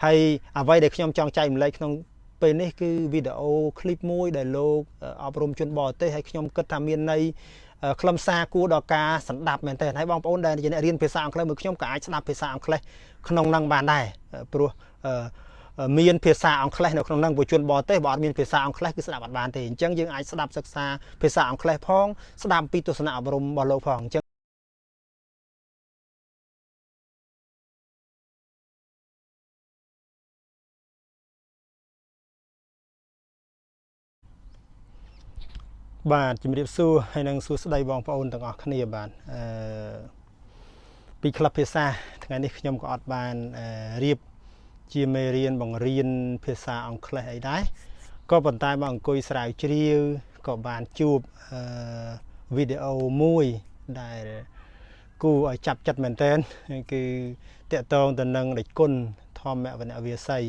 ហើយអ្វីដែលខ្ញុំចង់ចែកម្លែកក្នុងពេលនេះគឺវីដេអូឃ្លីបមួយដែលលោកអប់រំជនបរទេសហើយខ្ញុំគិតថាមានន័យខ្លឹមសារគួរដល់ការស្ដាប់មែនទែនហើយបងប្អូនដែលជាអ្នករៀនភាសាអង់គ្លេសមួយខ្ញុំក៏អាចស្ដាប់ភាសាអង់គ្លេសក្នុងនឹងបានដែរព្រោះមានភាសាអង់គ្លេសនៅក្នុងនឹងពលជនបរទេសបើអត់មានភាសាអង់គ្លេសគឺស្ដាប់អត់បានទេអញ្ចឹងយើងអាចស្ដាប់សិក្សាភាសាអង់គ្លេសផងស្ដាប់ពីទស្សនៈអប់រំរបស់លោកផងអញ្ចឹងបាទជំរាបសួរហើយនឹងសួស្តីបងប្អូនទាំងអស់គ្នាបាទពីក្លឹបភាសាថ្ងៃនេះខ្ញុំក៏អត់បានរៀបជាមេរៀនបង្រៀនភាសាអង់គ្លេសអីដែរក៏ប៉ុន្តែមកអង្គុយស្រាវជ្រាវក៏បានជួបវីដេអូមួយដែលគួរឲ្យចាប់ចិត្តមែនទែនគឺតកតងទៅនឹងដេចគុណធម្មវនវាស័យ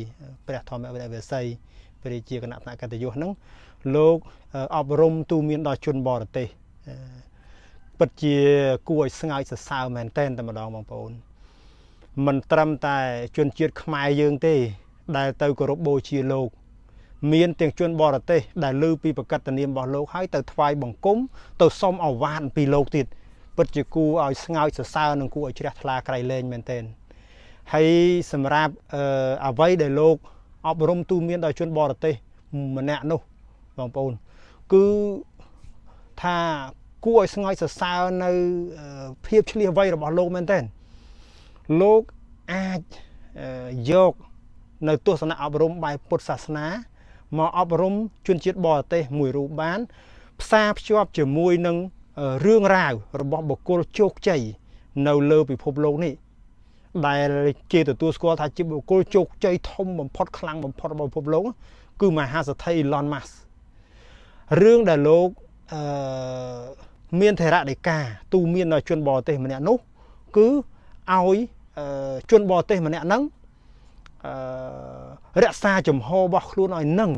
ព្រះធម្មវនវាស័យព្រះជាគណៈថ្នាក់កតយុហ្នឹងលោកអប់រំទូមានដល់ជនបរទេសពិតជាគួរឲ្យស្ងើចសរសើរមែនទែនតែម្ដងបងប្អូនមិនត្រឹមតែជនជាតិខ្មែរយើងទេដែលទៅគោរពបូជាលោកមានទាំងជនបរទេសដែលឮពីប្រកាសនាមរបស់លោកហើយទៅថ្វាយបង្គំទៅសុំអវាទពីលោកទៀតពិតជាគួរឲ្យស្ងើចសរសើរនិងគួរឲ្យជ្រះថ្លាក្រៃលែងមែនទែនហើយសម្រាប់អ្វីដែលលោកអប់រំទូមានដល់ជនបរទេសម្នាក់នោះបងប្អូនគឺថាគួរឲ្យស្ងើចសរសើរនៅភាពឆ្លៀសវៃរបស់លោកមែនទែនលោកអាចយកនៅទស្សនៈអប់រំបែបពុទ្ធសាសនាមកអប់រំជនជាតិបរទេសមួយរូបបានផ្សារភ្ជាប់ជាមួយនឹងរឿងរ៉ាវរបស់បុគ្គលជោគជ័យនៅលើពិភពលោកនេះដែលគេទទួលស្គាល់ថាជាបុគ្គលជោគជ័យធំបំផុតខ្លាំងបំផុតរបស់ពិភពលោកគឺមហាសេដ្ឋី Elon Musk រឿងដែលលោកមានថេរដីកាទូមានដល់ជនបរទេសម្នាក់នោះគឺឲ្យជនបរទេសម្នាក់ហ្នឹងរក្សាជំហររបស់ខ្លួនឲ្យនឹង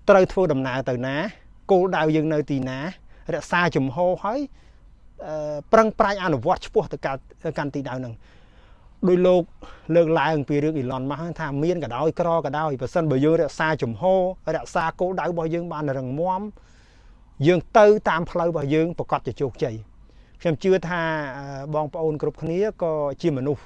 ត្រូវធ្វើដំណើរទៅណាគោលដៅយើងនៅទីណារក្សាជំហរហើយប្រឹងប្រែងអនុវត្តឆ្ពោះទៅកាន់ទីដៅហ្នឹងដោយលោកលើកឡើងពីរឿង Elon Musk ថាមានក៏ដោយក្រក៏ដោយបើសិនបើយើងរក្សាជំហររក្សាគោលដៅរបស់យើងបានរឹងមាំយើងទៅតាមផ្លូវរបស់យើងប្រកបជាជោគជ័យខ្ញុំជឿថាបងប្អូនគ្រប់គ្នាក៏ជាមនុស្ស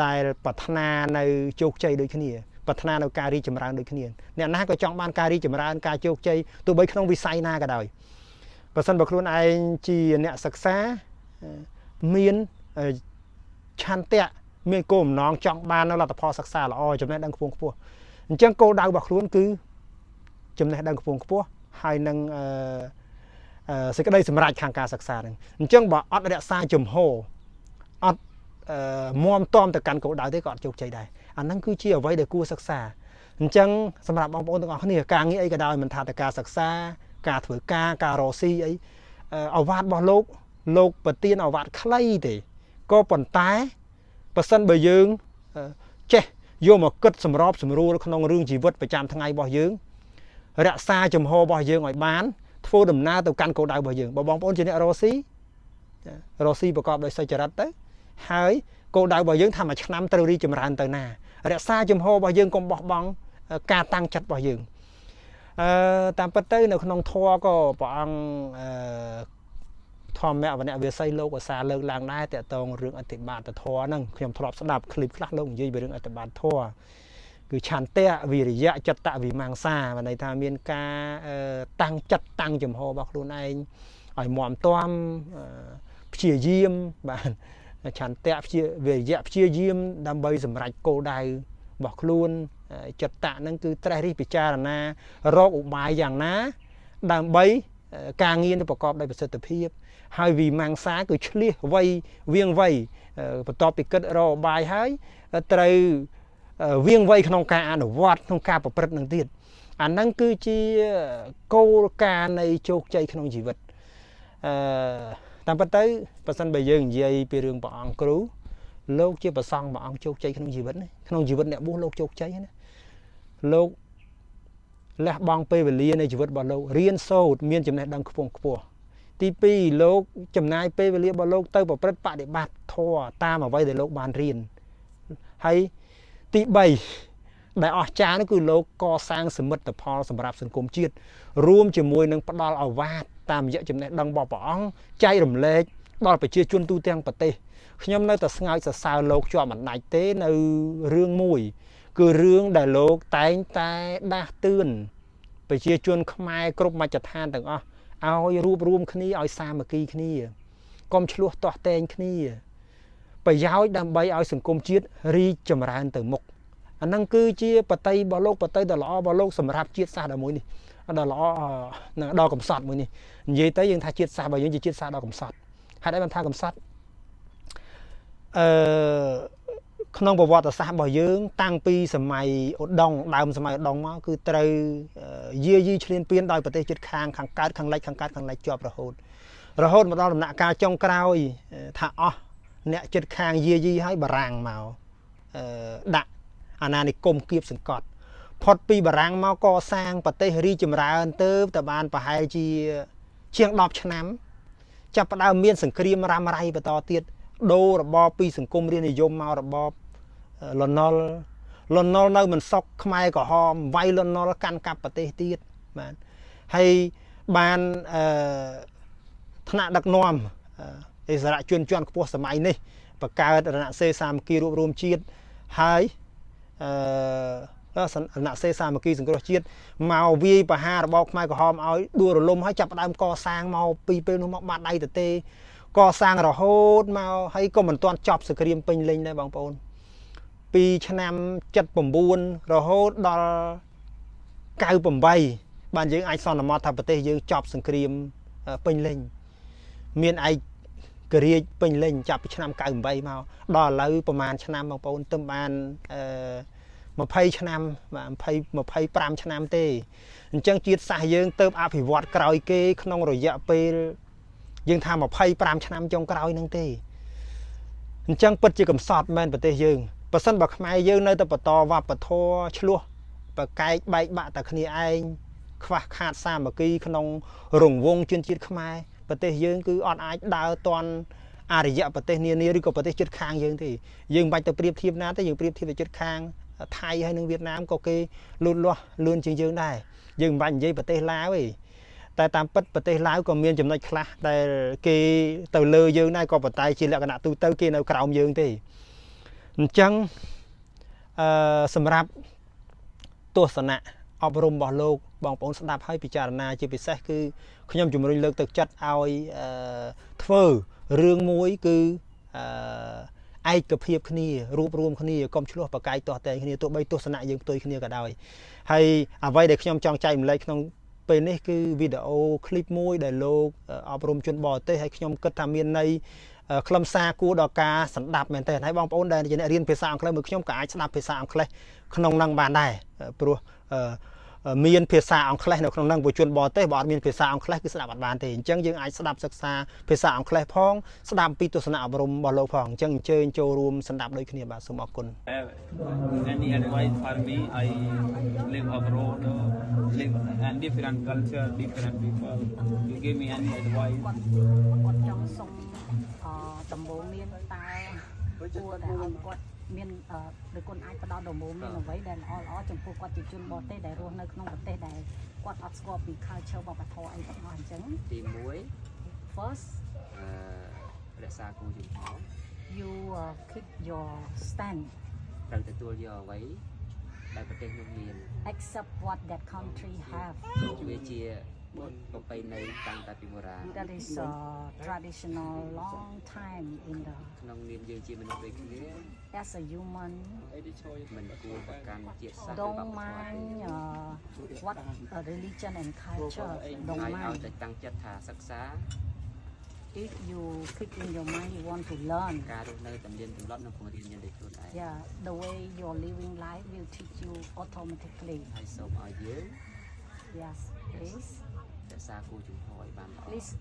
ដែលប្រាថ្នានៅជោគជ័យដូចគ្នាប្រាថ្នានៅការរីកចម្រើនដូចគ្នាអ្នកណាក៏ចង់បានការរីកចម្រើនការជោគជ័យទោះបីក្នុងវិស័យណាក៏ដោយបើសិនបើខ្លួនឯងជាអ្នកសិក្សាមានឆន្ទៈមានគោលបំណងចង់បាននៅលទ្ធផលសិក្សាល្អចំណេះដឹងខ្ពង់ខ្ពស់អញ្ចឹងគោលដៅរបស់ខ្លួនគឺចំណេះដឹងខ្ពង់ខ្ពស់ហើយនឹងសេចក្តីសម្រេចខាងការសិក្សាហ្នឹងអញ្ចឹងបើអត់រក្សាជំហរអត់មាំទាំទៅកាន់គោលដៅទេក៏អត់ជោគជ័យដែរអាហ្នឹងគឺជាអ្វីដែលគួរសិក្សាអញ្ចឹងសម្រាប់បងប្អូនទាំងអស់គ្នាការងារអីក៏ដោយមិនថាតែការសិក្សាការធ្វើការរកស៊ីអីអាវ៉ាតរបស់លោកប្រទានអាវ៉ាតខ្លីទេក៏ប៉ុន្តែបើសិនបើយើងចេះយកមកគិតសម្របសម្រួលក្នុងរឿងជីវិតប្រចាំថ្ងៃរបស់យើងរក្សាជំហររបស់យើងឲ្យបានធ្វើដំណើរទៅកាន់គោលដៅរបស់យើងបើបងប្អូនជាអ្នករកស៊ីប្រកបដោយសុចរិតទៅហើយគោលដៅរបស់យើងថាមួយឆ្នាំត្រូវរីកចម្រើនទៅណារក្សាជំហររបស់យើងកុំបោះបង់ការតាំងចិត្តរបស់យើងតាមពិតទៅនៅក្នុងធម៌ក៏ព្រះអង្គធម្មវនវាស័យលោកឧស្សាហ៍លើកឡើងដែរតកតងរឿងអធិបាតធម៌ហ្នឹងខ្ញុំធ្លាប់ស្ដាប់ឃ្លីបខ្លះលោកនិយាយពីរឿងអធិបាតធម៌គឺឆន្ទៈវិរិយៈចិត្តវិមង្សាមានន័យថាមានការតាំងចិត្តតាំងចំហរបស់ខ្លួនឯងឲ្យមាំទាំព្យាយាមបាទឆន្ទៈវិរិយៈព្យាយាមដើម្បីសម្រេចគោលដៅរបស់ខ្លួនចិត្តហ្នឹងគឺត្រេះរិះពិចារណារកឧបាយយ៉ាងណាដើម្បីការងារប្រកបដោយប្រសិទ្ធភាពហើយវិមង្សាគឺឆ្លៀសវៃវៀងវៃបន្ទាប់ពីគិតរកឧបាយហើយត្រូវវៀងវៃក្នុងការអនុវត្តក្នុងការប្រព្រឹត្តនឹងទៀតអាហ្នឹងគឺជាគោលការណ៍នៃជោគជ័យក្នុងជីវិតតាមពិតទៅបើសិនបើយើងនិយាយពីរឿងព្រះអង្គគ្រូលោកជាប្រសង់ព្រះអង្គជោគជ័យក្នុងជីវិតក្នុងជីវិតអ្នកបួសលោកជោគជ័យណាលោកលះបង់ពេលវេលានៃជីវិតរបស់លោករៀនសូត្រមានចំណេះដឹងខ្ពង់ខ្ពស់ទី2លោកចំណាយពេលវេលារបស់លោកទៅប្រព្រឹត្តបដិបត្តិធម៌តាមអ្វីដែលលោកបានរៀន ហើយទី3ដែលអស្ចារ្យនោះគឺលោកកសាងសមិទ្ធផលសម្រាប់សង្គមជាតិរួមជាមួយនឹងផ្ដល់ឱវាទតាមរយៈចំណេះដឹងរបស់ព្រះអង្គចែករំលែកដល់ប្រជាជនទូទាំងប្រទេសខ្ញុំនៅតែស្ងើចសរសើរលោកជាប់មិនដាច់ទេនៅរឿងមួយគឺរឿងដែលលោកតែងតែដាស់តឿនប្រជាជនខ្មែរគ្រប់មជ្ឈដ្ឋានទាំងអស់ឲ្យរួបរวมគ្នាឲ្យសាមគ្គីគ្នាកុំឆ្លោះទាស់តែងគ្នាប្រយោជន៍ដើម្បីឲ្យសង្គមជាតិរីកចម្រើនទៅមុខអាហ្នឹងគឺជាបតីរបស់លោកបតីដ៏ល្អរបស់លោកសម្រាប់ជាតិសាសន៍មួយនេះដ៏ល្អដល់កំសត់មួយនេះនិយាយទៅយើងថាជាតិសាសន៍របស់យើងជាជាតិសាសន៍ដ៏កំសត់ហេតុអីបានថាកំសត់ក្នុងប្រវត្តិសាស្ត្ររបស់យើងតាំងពីសម័យឧដុង្គដើមសម័យឧដុង្គមកគឺត្រូវយាយីឈ្លានពានដោយប្រទេសជិតខាងខាងកើតខាងលិចខាងកើតខាងលិចជាប់រហូតមកដល់ដំណាក់កាលចុងក្រោយថាអស់អ្នកជិតខាងយាយីឲ្យបារាំងមកដាក់អាណានិគមគៀបសង្កត់ផុតពីបារាំងមកកសាងប្រទេសរីកចម្រើនទៅបានប្រហែលជាង10ឆ្នាំចាប់ផ្ដើមមានសង្គ្រាមរ៉ាំរ៉ៃបន្តទៀតដូររបបពីសង្គមរាជនិយមមករបបលន់នល់នៅមិនសុខខ្មែរក្រហមវាយលន់នល់កាន់កាប់ប្រទេសទៀតបាទហើយបានថ្នាក់ដឹកនាំអិសរាជជនជាន់ខ្ពស់សម័យនេះបង្កើតរណសេរីសាមគ្គីរួបរวมជាតិហើយរណសេរីសាមគ្គីសង្គ្រោះជាតិមកវាយបហារបបខ្មែរក្រហមឲ្យដួលរលំហើយចាប់ផ្ដើមកសាងមកពីពេលនោះមកបាត់ដៃទៅទេកសាងរហូតមកហើយក៏មិនទាន់ចប់សង្គ្រាមពេញលេញដែរបងប្អូនពីឆ្នាំ79រហូតដល់98បានយើងអាចសន្មតថាប្រទេសយើងចប់សង្គ្រាមពេញលេញមានឯករាជ្យពេញលេញចាប់ពីឆ្នាំ98មកដល់ឥឡូវប្រហែលឆ្នាំបងប្អូនទៅបាន20ឆ្នាំ25ឆ្នាំទេអញ្ចឹងជាតិសាសន៍យើងទៅអភិវឌ្ឍក្រោយគេក្នុងរយៈពេលយើងថា25ឆ្នាំចុងក្រោយហ្នឹងទេអញ្ចឹងពិតជាកំសត់មែនប្រទេសយើងបើសិនបើខ្មែរយើងនៅតែបន្តវប្បធម៌ឆ្លោះប្រកែកបែកបាក់តែគ្នាឯងខ្វះខាតសាមគ្គីក្នុងរង្វង់ជនជាតិខ្មែរប្រទេសយើងគឺអត់អាចដើរទាន់អរិយប្រទេសនានាឬក៏ប្រទេសជិតខាងយើងទេយើងមិនបាច់ទៅប្រៀបធៀបណាទេយើងប្រៀបធៀបទៅជិតខាងថៃហើយនិងវៀតណាមក៏គេលូតលាស់លឿនជាងយើងដែរយើងមិនបាច់និយាយប្រទេសឡាវទេតែតាមពិតប្រទេសឡាវក៏មានចំណុចខ្លះដែលគេទៅលើយើងដែរក៏ប៉ុន្តែជាលក្ខណៈទូទៅគេនៅក្រោមយើងទេអញ្ចឹងសម្រាប់ទស្សនៈអប់រំរបស់លោកបងប្អូនស្ដាប់ហើយពិចារណាជាពិសេសគឺខ្ញុំជំរុញលើកទឹកចិត្តឲ្យធ្វើរឿងមួយគឺឯកភាពគ្នារួបរวมគ្នាកុំឆ្លោះប្រកែកទាស់តែងគ្នាទោះបីទស្សនៈយើងផ្ទុយគ្នាក៏ដោយហើយអ្វីដែលខ្ញុំចង់ចែកម្លែកក្នុងពេលនេះគឺវីដេអូឃ្លីបមួយដែលលោកអប់រំជនបរទេសហើយខ្ញុំគិតថាមានន័យខ្លឹមសារគួរដល់ការស្ដាប់មែនទែនហើយបងប្អូនដែលជាអ្នករៀនភាសាអង់គ្លេសមួយខ្ញុំក៏អាចស្ដាប់ភាសាអង់គ្លេសក្នុងនឹងបានដែរព្រោះមានភាសាអង់គ្លេសនៅក្នុងនឹងពលជនបរទេសបើអត់មានភាសាអង់គ្លេសគឺស្ដាប់អត់បានទេអញ្ចឹងយើងអាចស្ដាប់សិក្សាភាសាអង់គ្លេសផងស្ដាប់ពីទស្សនៈអប់រំរបស់លោកផងអញ្ចឹងអញ្ជើញចូលរួមស្ដាប់ដូចគ្នាបាទសូមអរគុណ Any advice for me? I live abroad, live and different culture, different people. You give me any advice? គាត់ចង់សុំដំបូងមានតើគួរតែឲ្យគាត់មានដោយគុណអាចផ្ដល់ដំបូងមានអ្វីដែលល្អចំពោះគាត់ជាជនបរទេសដែលរស់នៅក្នុងប្រទេសដែលគាត់អត់ស្គាល់ពី culture វប្បធម៌អីទាំងអស់អញ្ចឹងទី1 first រក្សាគោលជំហរ you keep your stand ត្រូវទទួលយកអ្វីដែលប្រទេសនោះមាន accept what that country have វាជាប្រពៃណីតាំងតែពីបុរាណ that is traditional long time in the ក្នុងនាមយើងជាមនុស្សដូចគ្នា as a human មិនគួរប្រកាន់ជាតិសាសន៍ don't mind what religion and culture don't ឲ្យ mind តែតាំងចិត្តថាសិក្សា if you keep in your mind you want to learn ការរស់នៅតាមមានទម្លាប់និងពង្រៀនយើងដោយខ្លួនឯង yeah the way you're living life will teach you automatically ហើយសូមឲ្យយើង yes please រក្សាគោលជំហរឲ្យបានល្អ please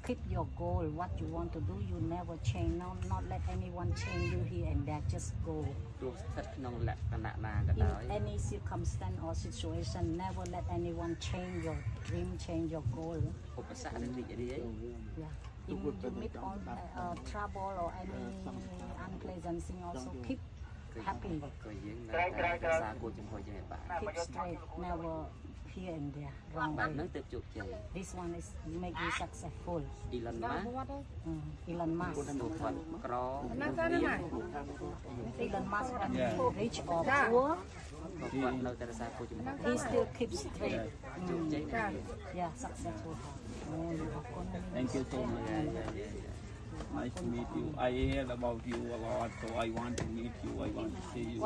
keep your goal what you want to do you never change not let anyone change you here and there just go ទោះស្ថិតក្នុងលក្ខណៈណាក៏ in ដោយ any circumstance or situation never let anyone change your dream change your goal ឧបសគ្គនឹងរីករាយ yeah in you meet all trouble or any unpleasant thing also keep happy ក៏យើងនៅតែរក្សាគោលចំហយើងឲ្យបាន keep straight never here and there wrong បែប way ហ្នឹងទើបជោគជ័យ this one is make you successful Elon Musk Elon Musk ទូគាត់ក្រ Elon Musk when he rich or poor គាត់នៅតែរក្សាគោលចំហ he still keeps straight ជោគជ័យណាស់ yeah successful Thank you so much. Nice to meet you. I heard about you a lot, so I want to meet you. I want to see you.